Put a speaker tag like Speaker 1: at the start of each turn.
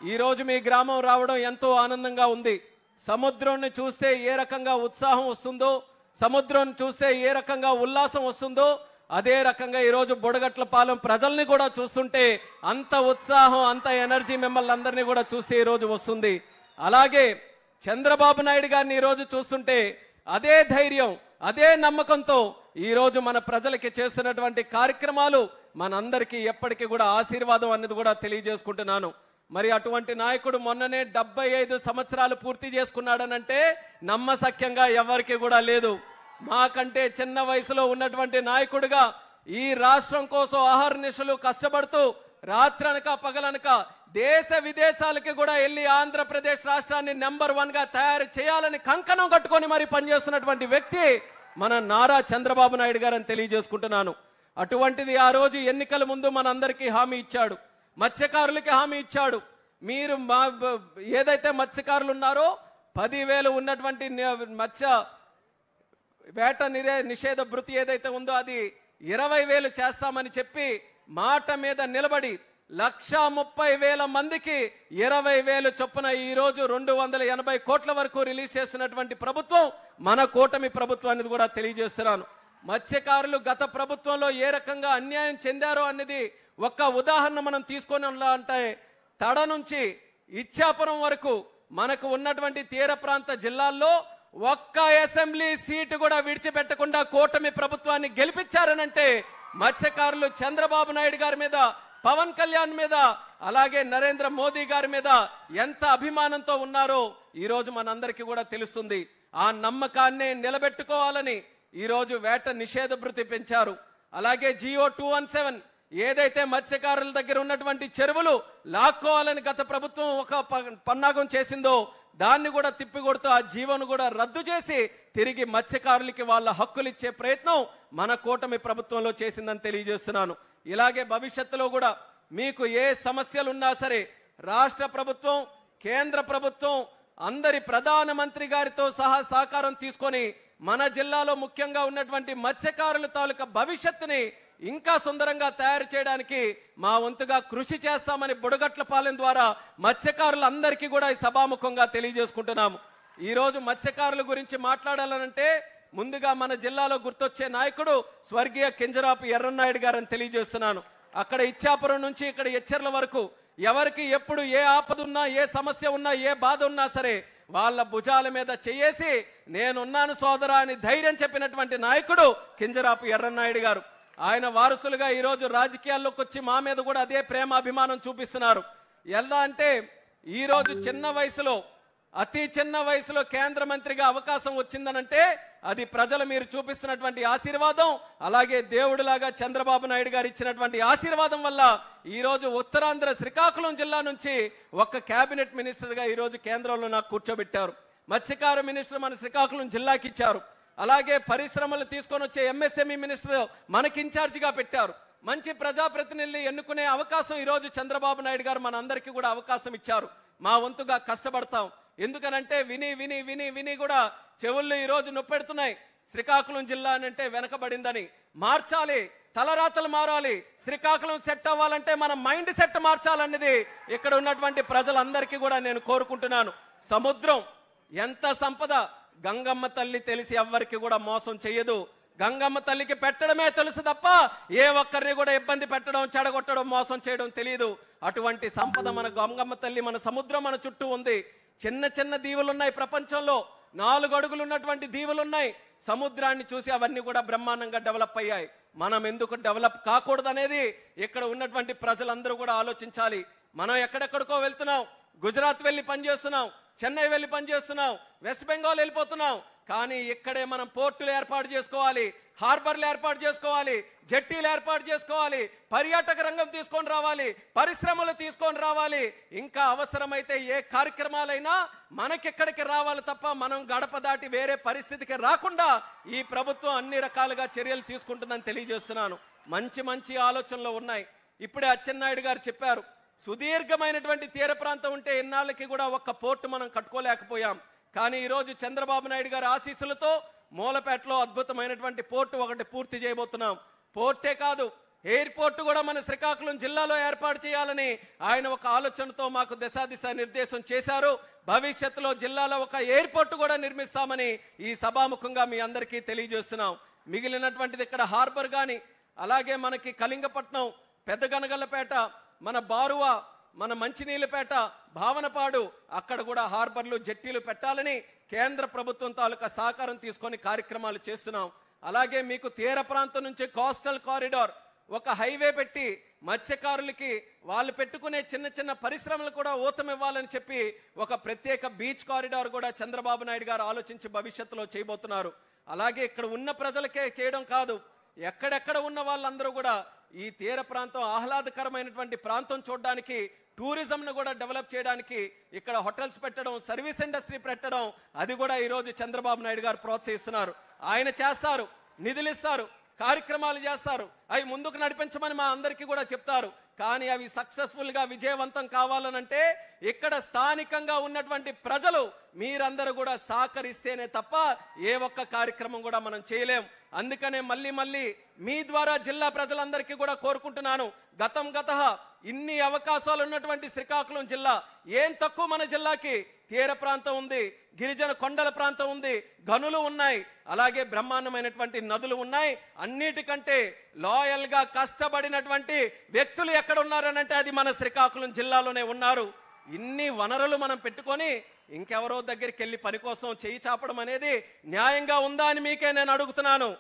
Speaker 1: ఈరోజు మీ గ్రామం రావడం ఎంతో ఆనందంగా ఉంది. సముద్రాన్ని చూస్తే ఏ రకంగా ఉత్సాహం వస్తుందో, సముద్రం చూస్తే ఏ రకంగా ఉల్లాసం వస్తుందో, అదే రకంగా ఈరోజు బుడగట్లపాలెం ప్రజల్ని కూడా చూస్తుంటే అంత ఉత్సాహం, అంత ఎనర్జీ మిమ్మల్ని అందరినీ కూడా చూస్తే ఈరోజు వస్తుంది. అలాగే చంద్రబాబు నాయుడు గారిని ఈరోజు చూస్తుంటే అదే ధైర్యం, అదే నమ్మకంతో ఈరోజు మన ప్రజలకి చేస్తున్నటువంటి కార్యక్రమాలు మనందరికీ ఎప్పటికీ కూడా ఆశీర్వాదం అనేది కూడా తెలియజేసుకుంటున్నాను. మరి అటువంటి నాయకుడు మొన్ననే 75 సంవత్సరాలు పూర్తి చేసుకున్నాడనంటే నమ్మశక్యంగా ఎవరికి కూడా లేదు. మాకంటే చిన్న వయసులో ఉన్నటువంటి నాయకుడిగా ఈ రాష్ట్రం కోసం అహర్నిశలు కష్టపడుతూ రాత్రనక పగలనక దేశ విదేశాలకి కూడా వెళ్ళి ఆంధ్రప్రదేశ్ రాష్ట్రాన్ని నెంబర్ 1 గా తయారు చేయాలని కంకణం కట్టుకొని మరి పనిచేస్తున్నటువంటి వ్యక్తి మన నారా చంద్రబాబు నాయుడు గారని తెలియజేసుకుంటున్నాను. అటువంటిది ఆ రోజు ఎన్నికల ముందు మనందరికీ హామీ ఇచ్చాడు, మత్స్యకారులకి హామీ ఇచ్చాడు. మీరు ఏదైతే మత్స్యకారులు ఉన్నారో 10,000 ఉన్నటువంటి మత్స్య వేట నిషేధ భృతి ఏదైతే ఉందో అది 20,000 చేస్తామని చెప్పి మాట మీద నిలబడి 130,000 మందికి 20,000 చొప్పున ఈరోజు 280 కోట్ల వరకు రిలీజ్ చేస్తున్నటువంటి ప్రభుత్వం మన కూటమి ప్రభుత్వం అనేది కూడా తెలియజేస్తున్నాను. మత్స్యకారులు గత ప్రభుత్వంలో ఏ రకంగా అన్యాయం చెందారో అనేది ఒక్క ఉదాహరణ మనం తీసుకొని అంటే తడ నుంచి ఇచ్చాపురం వరకు మనకు ఉన్నటువంటి తీర ప్రాంత జిల్లాల్లో ఒక్క అసెంబ్లీ సీటు కూడా విడిచిపెట్టకుండా కూటమి ప్రభుత్వాన్ని గెలిపించారనంటే మత్స్యకారులు చంద్రబాబు నాయుడు గారి మీద, పవన్ కళ్యాణ్ మీద, అలాగే నరేంద్ర మోదీ గారి మీద ఎంత అభిమానంతో ఉన్నారో ఈరోజు మనందరికీ కూడా తెలుస్తుంది. ఆ నమ్మకాన్ని నిలబెట్టుకోవాలని ఈరోజు వేట నిషేధ భృతి పెంచారు. అలాగే జియో 217 ఏదైతే మత్స్యకారుల దగ్గర ఉన్నటువంటి చెరువులు లాక్కోవాలని గత ప్రభుత్వం ఒక పన్నాగం చేసిందో దాన్ని కూడా తిప్పికొడుతూ ఆ జీవోను కూడా రద్దు చేసి తిరిగి మత్స్యకారులకి వాళ్ళ హక్కులు ఇచ్చే ప్రయత్నం మన కూటమి ప్రభుత్వంలో చేసిందని తెలియజేస్తున్నాను. ఇలాగే భవిష్యత్తులో కూడా మీకు ఏ సమస్యలున్నా సరే రాష్ట్ర ప్రభుత్వం, కేంద్ర ప్రభుత్వం అందరి ప్రధానమంత్రి గారితో సహా సహకారం తీసుకొని మన జిల్లాలో ముఖ్యంగా ఉన్నటువంటి మత్స్యకారుల తాలూకా భవిష్యత్తుని ఇంకా సుందరంగా తయారు చేయడానికి మా వంతుగా కృషి చేస్తామని బుడగట్లపాలెం ద్వారా మత్స్యకారులందరికీ కూడా ఈ సభాముఖంగా తెలియజేసుకుంటున్నాము. ఈరోజు మత్స్యకారుల గురించి మాట్లాడాలనంటే ముందుగా మన జిల్లాలో గుర్తొచ్చే నాయకుడు స్వర్గీయ కింజరాపు ఎర్రన్నాయుడు గారని తెలియజేస్తున్నాను. అక్కడ ఇచ్చాపురం నుంచి ఇక్కడ ఎచ్చెర్ల వరకు ఎవరికి ఎప్పుడు ఏ ఆపద ఉన్నా, ఏ సమస్య ఉన్నా, ఏ బాధ ఉన్నా సరే వాళ్ళ భుజాల మీద చేయేసి నేనున్నాను సోదరా అని ధైర్యం చెప్పినటువంటి నాయకుడు కింజరాపు ఎర్రన్నాయుడు గారు. ఆయన వారసులుగా ఈరోజు రాజకీయాల్లోకి వచ్చి మా మీద కూడా అదే ప్రేమ అభిమానం చూపిస్తున్నారు. ఎలా అంటే ఈరోజు చిన్న వయసులో, అతి చిన్న వయసులో కేంద్ర మంత్రిగా అవకాశం వచ్చిందనంటే అది ప్రజలు మీరు చూపిస్తున్నటువంటి ఆశీర్వాదం, అలాగే దేవుడిలాగా చంద్రబాబు నాయుడు గారు ఇచ్చినటువంటి ఆశీర్వాదం వల్ల ఈరోజు ఉత్తరాంధ్ర శ్రీకాకుళం జిల్లా నుంచి ఒక కేబినెట్ మినిస్టర్గా ఈరోజు కేంద్రంలో నాకు కూర్చోబెట్టారు. మత్స్యకార మినిస్టర్ మన శ్రీకాకుళం జిల్లాకి ఇచ్చారు. అలాగే పరిశ్రమలు తీసుకొని వచ్చే ఎంఎస్ఎంఈ మినిస్టర్ మనకి ఇన్ఛార్జిగా పెట్టారు. మంచి ప్రజాప్రతినిధులు ఎన్నుకునే అవకాశం ఈరోజు చంద్రబాబు నాయుడు గారు మన అందరికీ కూడా అవకాశం ఇచ్చారు. మా వంతుగా కష్టపడతాం. ఎందుకనంటే విని విని విని విని కూడా చెవుళ్ళు ఈరోజు నొప్పెడుతున్నాయి. శ్రీకాకుళం జిల్లా అంటే వెనకబడిందని మార్చాలి, తలరాతలు మారాలి. శ్రీకాకుళం సెట్ అవ్వాలంటే మన మైండ్ సెట్ మార్చాలన్నది ఇక్కడ ఉన్నటువంటి ప్రజలందరికీ కూడా నేను కోరుకుంటున్నాను. సముద్రం ఎంత సంపద, గంగమ్మ తల్లి తెలిసి ఎవ్వరికి కూడా మోసం చెయ్యదు. గంగమ్మ తల్లికి పెట్టడమే తెలుసు తప్ప ఏ ఒక్కరిని కూడా ఇబ్బంది పెట్టడం, చెడగొట్టడం, మోసం చేయడం తెలియదు. అటువంటి సంపద మన గంగమ్మ తల్లి, మన సముద్రం మన చుట్టూ ఉంది. చిన్న చిన్న దీవులు ఉన్నాయి ప్రపంచంలో, 4 అడుగులు ఉన్నటువంటి దీవులు ఉన్నాయి. సముద్రాన్ని చూసి అవన్నీ కూడా బ్రహ్మాండంగా డెవలప్ అయ్యాయి. మనం ఎందుకు డెవలప్ కాకూడదనేది ఇక్కడ ఉన్నటువంటి ప్రజలందరూ కూడా ఆలోచించాలి. మనం ఎక్కడెక్కడికో వెళ్తున్నాం, గుజరాత్ వెళ్ళి పనిచేస్తున్నాం, చెన్నై వెళ్ళి పనిచేస్తున్నాం, వెస్ట్ బెంగాల్ వెళ్ళిపోతున్నాం. కానీ ఇక్కడే మనం పోర్టులు ఏర్పాటు చేసుకోవాలి, హార్బర్లు ఏర్పాటు చేసుకోవాలి, జట్టీలు ఏర్పాటు చేసుకోవాలి, పర్యాటక రంగం తీసుకొని రావాలి, పరిశ్రమలు తీసుకొని రావాలి. ఇంకా అవసరమైతే ఏ కార్యక్రమాలైనా మనకిక్కడికి రావాలి తప్ప మనం గడప దాటి వేరే పరిస్థితికి రాకుండా ఈ ప్రభుత్వం అన్ని రకాలుగా చర్యలు తీసుకుంటుందని తెలియజేస్తున్నాను. మంచి మంచి ఆలోచనలు ఉన్నాయి. ఇప్పుడే అచ్చెన్నాయుడు గారు చెప్పారు, సుదీర్ఘమైనటువంటి తీర ప్రాంతం ఉంటే ఎన్నాళ్ళకి కూడా ఒక్క పోర్టు మనం కట్టుకోలేకపోయాం. కానీ ఈరోజు చంద్రబాబు నాయుడు గారి ఆశీస్సులతో మూలపేటలో అద్భుతమైనటువంటి పోర్టు ఒకటి పూర్తి చేయబోతున్నాం. పోర్టే కాదు, ఎయిర్పోర్ట్ కూడా మన శ్రీకాకుళం జిల్లాలో ఏర్పాటు చేయాలని ఆయన ఒక ఆలోచనతో మాకు దిశ నిర్దేశం చేశారు. భవిష్యత్తులో జిల్లాలో ఒక ఎయిర్పోర్ట్ కూడా నిర్మిస్తామని ఈ సభాముఖంగా మీ అందరికీ తెలియజేస్తున్నాం. మిగిలినటువంటిది ఇక్కడ హార్బర్ కానీ, అలాగే మనకి కళింగపట్నం, పెద్దగనగల్లపేట, మన బారువ, మన మంచినీళ్ళపేట, భావనపాడు, అక్కడ కూడా హార్బర్లు, జెట్టీలు పెట్టాలని కేంద్ర ప్రభుత్వం తాలూకా సహకారం తీసుకొని కార్యక్రమాలు చేస్తున్నాం. అలాగే మీకు తీర ప్రాంతం నుంచి కోస్టల్ కారిడార్, ఒక హైవే పెట్టి మత్స్యకారులకి వాళ్ళు పెట్టుకునే చిన్న చిన్న పరిశ్రమలు కూడా ఊతమివ్వాలని చెప్పి ఒక ప్రత్యేక బీచ్ కారిడార్ కూడా చంద్రబాబు నాయుడు గారు ఆలోచించి భవిష్యత్తులో చేయబోతున్నారు. అలాగే ఇక్కడ ఉన్న ప్రజలకే చేయడం కాదు, ఎక్కడెక్కడ ఉన్న వాళ్ళందరూ కూడా ఈ తీర ప్రాంతం ఆహ్లాదకరమైనటువంటి ప్రాంతం చూడడానికి, టూరిజంను కూడా డెవలప్ చేయడానికి ఇక్కడ హోటల్స్ పెట్టడం, సర్వీస్ ఇండస్ట్రీ పెట్టడం, అది కూడా ఈరోజు చంద్రబాబు నాయుడు గారు ప్రోత్సహిస్తున్నారు. ఆయన చేస్తారు, నిధులు ఇస్తారు, కార్యక్రమాలు చేస్తారు, అవి ముందుకు నడిపించమని మా అందరికీ కూడా చెప్తారు. కానీ అవి సక్సెస్ఫుల్ గా విజయవంతం కావాలనంటే ఇక్కడ స్థానికంగా ఉన్నటువంటి ప్రజలు మీరందరూ కూడా సహకరిస్తేనే తప్ప ఏ ఒక్క కార్యక్రమం కూడా మనం చేయలేం. అందుకనే మళ్ళీ మీ ద్వారా జిల్లా ప్రజలందరికీ కూడా కోరుకుంటున్నాను, గత ఇన్ని అవకాశాలు ఉన్నటువంటి శ్రీకాకుళం జిల్లా ఏం తక్కువ? మన జిల్లాకి తీర ప్రాంతం ఉంది, గిరిజన కొండల ప్రాంతం ఉంది, గనులు ఉన్నాయి, అలాగే బ్రహ్మాండమైనటువంటి నదులు ఉన్నాయి. అన్నిటికంటే లాయల్ గా కష్టపడినటువంటి వ్యక్తులు ఎక్కడ ఉన్నారనంటే అది మన శ్రీకాకుళం జిల్లాలోనే ఉన్నారు. ఇన్ని వనరులు మనం పెట్టుకొని ఇంకెవరో దగ్గరికి వెళ్ళి పని కోసం చేయి చాపడం అనేది న్యాయంగా ఉందా అని మీకే నేను అడుగుతున్నాను.